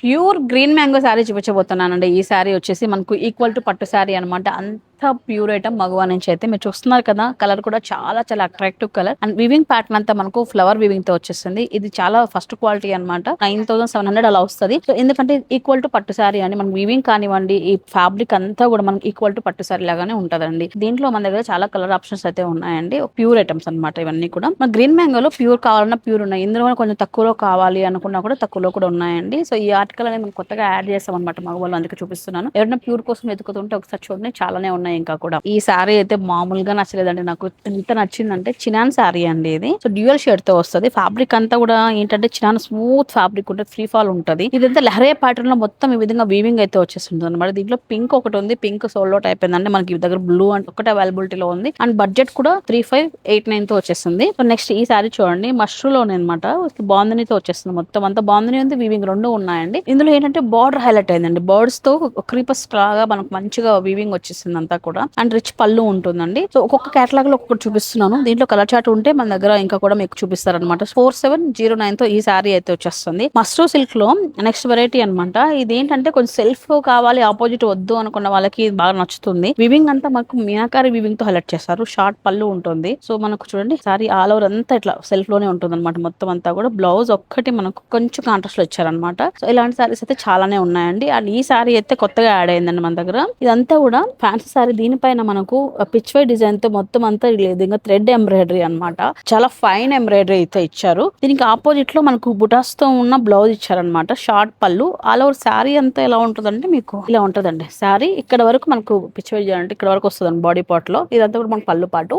Pure green mango sari చూపించబోతున్నానండి. ఈ శారీ వచ్చేసి మనకు ఈక్వల్ టు పట్టు శారీ అనమాట. అంత ప్యూర్ ఐటమ్ మగవా నుంచి అయితే మీరు చూస్తున్నారు కదా. కలర్ కూడా చాలా చాలా attractive colour and weaving pattern అంతా మనకు ఫ్లవర్ వివింగ్ తో వచ్చేస్తుంది. ఇది చాలా ఫస్ట్ క్వాలిటీ అనమాట. 9700 అలా వస్తుంది. సో ఎందుకంటే ఈక్వల్ టు పట్టు శారీ అని మనం వివింగ్ కానివ్వండి, ఈ ఫ్యాబ్రిక్ అంతా కూడా మనకి ఈక్వల్ టు పట్టు శారీ లాగానే ఉంటదండి. దీంట్లో మన దగ్గర చాలా కలర్ ఆప్షన్స్ అయితే ఉన్నాయండి. ప్యూర్ ఐటమ్స్ అనమాట ఇవన్నీ కూడా. మన గ్రీన్ మ్యాంగోలో ప్యూర్ కావాలన్నా ప్యూర్ ఉన్నాయి. ఇందులో కొంచెం తక్కువలో కావాలి అనుకున్నా కూడా తక్కువలో కూడా ఉన్నాయండి. సో ఈ ఆర్టికల్ అనేది మనం కొత్తగా యాడ్ చేస్తాం అనమాట మగవాళ్ళు, అందుకే చూపిస్తున్నాను. ఎవరైనా ప్యూర్ కోసం వెతుకుతుంటే ఒకసారి చూడండి, చాలానే ఉన్నాయి ఇంకా కూడా. ఈ శారీ అయితే మామూలుగా నచ్చలేదండి నాకు. ఎంత నచ్చిందంటే చినాన్ శారీ అండి ఇది. సో డ్యూయల్ షేడ్ తో వస్తుంది. ఫ్యాబ్రిక్ అంతా కూడా ఏంటంటే చినాన్ స్మూత్ ఫ్యాబ్రిక్ ఉంటుంది, ఫ్రీ ఫాల్ ఉంటుంది. ఇదంతా లహరే ప్యాటర్న్ లో మొత్తం ఈ విధంగా వీవింగ్ అయితే వచ్చేస్తుంది అనమాట. దీంట్లో పింక్ ఒకటి ఉంది, పింక్ సోల్ అవుట్ అయిపోయిందంటే మనకి దగ్గర బ్లూ అండ్ ఒకటే అవైలబిలిటీలో ఉంది. అండ్ బడ్జెట్ కూడా 3589 తో వచ్చేస్తుంది. సో నెక్స్ట్ ఈ శారీ చూడండి, మష్రూలోనే అనమాట. బాందనీతో వచ్చేస్తుంది. మొత్తం అంతా బాందని ఉంది, వీవింగ్ రెండు ఉన్నాయండి. ఇందులో ఏంటంటే బార్డర్ హైలైట్ అయిందండి. బర్డ్స్ తో క్రీపర్స్ లాగా మనకు మంచిగా వీవింగ్ వచ్చేసింది అంతా కూడా. అండ్ రిచ్ పళ్ళు ఉంటుందండి. సో ఒక్కొక్క కేటలాగ్ లో ఒక్కొక్కటి చూపిస్తున్నాను. దీంట్లో కలర్ చార్ట్ ఉంటే మన దగ్గర ఇంకా కూడా మీకు చూపిస్తారనమాట. 4709 తో ఈ శారీ అయితే వచ్చేస్తుంది. మస్ట్రూ సిల్క్ లో నెక్స్ట్ వెరైటీ అనమాట. ఇది ఏంటంటే కొంచెం సెల్ఫ్ కావాలి, ఆపోజిట్ వద్దు అనుకున్న వాళ్ళకి బాగా నచ్చుతుంది. వివింగ్ అంతా మనకు మీనాకారి వివింగ్ తో హైలైట్ చేస్తారు. షార్ట్ పళ్ళు ఉంటుంది. సో మనకు చూడండి శారీ ఆల్ ఓవర్ అంతా ఇట్లా సెల్ఫ్ లోనే ఉంటుంది అనమాట. మొత్తం అంతా కూడా బ్లౌజ్ ఒక్కటి మనకు కొంచెం కాంట్రాస్ట్ లో ఇచ్చారనమాట. సో ఇలాంటి శారీస్ అయితే చాలానే ఉన్నాయండి. అండ్ ఈ శారీ అయితే కొత్తగా యాడ్ అయిందండి మన దగ్గర. ఇదంతా కూడా ఫ్యాన్సీ శారీ. దీనిపైన మనకు పిచ్ వై డిజైన్ తో మొత్తం అంతా లేదు థ్రెడ్ ఎంబ్రాయిడరీ అనమాట. చాలా ఫైన్ ఎంబ్రాయిడరీ అయితే ఇచ్చారు. దీనికి ఆపోజిట్ లో మనకు బుటాస్ తో ఉన్న బ్లౌజ్ ఇచ్చారనమాట. షార్ట్ పళ్ళు. ఆల్ ఓవర్ శారీ అంతా ఎలా ఉంటుందంటే మీకు ఇలా ఉంటుందండి. శారీ ఇక్కడ వరకు మనకు పిచ్ వై అంటే ఇక్కడ వరకు వస్తుందండి బాడీ పార్ట్ లో. ఇదంతా కూడా మనకు పళ్ళు పాటు.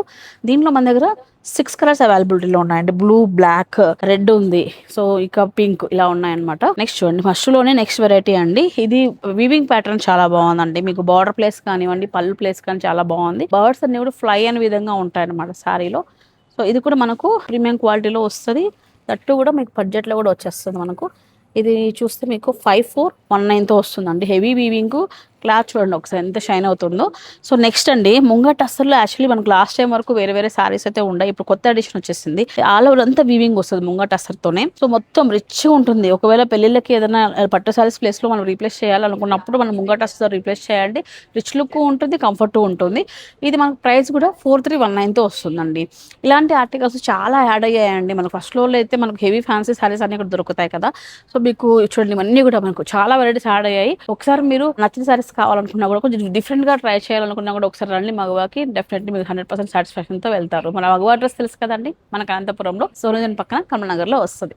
దీంట్లో మన దగ్గర 6 కలర్స్ అవైలబిలిటీలో ఉన్నాయండి. బ్లూ, బ్లాక్, రెడ్ ఉంది. సో ఇక పింక్ ఇలా ఉన్నాయన్నమాట. నెక్స్ట్ చూడండి, ఫస్ట్లోనే నెక్స్ట్ వెరైటీ అండి. ఇది వీవింగ్ ప్యాటర్న్ చాలా బాగుందండి. మీకు బార్డర్ ప్లేస్ కానివ్వండి, పళ్ళు ప్లేస్ కానీ చాలా బాగుంది. బర్డ్స్ అన్ని కూడా ఫ్లై అనే విధంగా ఉంటాయి అనమాట శారీలో. సో ఇది కూడా మనకు ప్రీమియం క్వాలిటీలో వస్తుంది. దట్టు కూడా మీకు బడ్జెట్లో కూడా వచ్చేస్తుంది మనకు. ఇది చూస్తే మీకు 5419 తో వస్తుందండి. హెవీ వీవింగ్ క్లాత్ చూడండి ఒకసారి ఎంత షైన్ అవుతుందో. సో నెక్స్ట్ అండి, ముంగట అసలు యాక్చువల్లీ మనకు లాస్ట్ టైం వరకు వేరే వేరే సారీస్ అయితే ఉన్నాయి. ఇప్పుడు కొత్త ఎడిషన్ వచ్చేసింది. ఆల్ ఓవర్ అంతా వీవింగ్ వస్తుంది ముంగట అసలుతోనే. సో మొత్తం రిచ్ ఉంటుంది. ఒకవేళ పెళ్లిళ్ళకి ఏదైనా పట్టు సారీస్ ప్లేస్ లో మనం రీప్లేస్ చేయాలనుకున్నప్పుడు మనం ముంగట అసలు రీప్లేస్ చేయండి. రిచ్ లుక్ ఉంటుంది, కంఫర్ట్ ఉంటుంది. ఇది మనకు ప్రైస్ కూడా 4319 తో వస్తుందండి. ఇలాంటి ఆర్టికల్స్ చాలా యాడ్ అయ్యాయండి. మనకు ఫస్ట్ లో అయితే మనకు హెవీ ఫ్యాన్సీ సారీస్ అన్ని కూడా దొరుకుతాయి కదా. సో మీకు చూడండి ఇవన్నీ కూడా మనకు చాలా వెరైటీస్ యాడ్ అయ్యాయి. ఒకసారి మీరు నచ్చిన సారీస్ కావాలనుకున్నా కూడా, కొంచెం డిఫరెంట్ గా ట్రై చేయాలనుకున్నా కూడా ఒకసారి రండి మగవాకి. డెఫినెట్లీ మీరు 100% సాటిస్ఫాక్షన్ తో వెళ్తారు. మన మగవా అడ్రస్ తెలుసు కదండి, మన అనంతపురంలో సోనజన్ పక్కన కమల్ నగర్ లో వస్తుంది.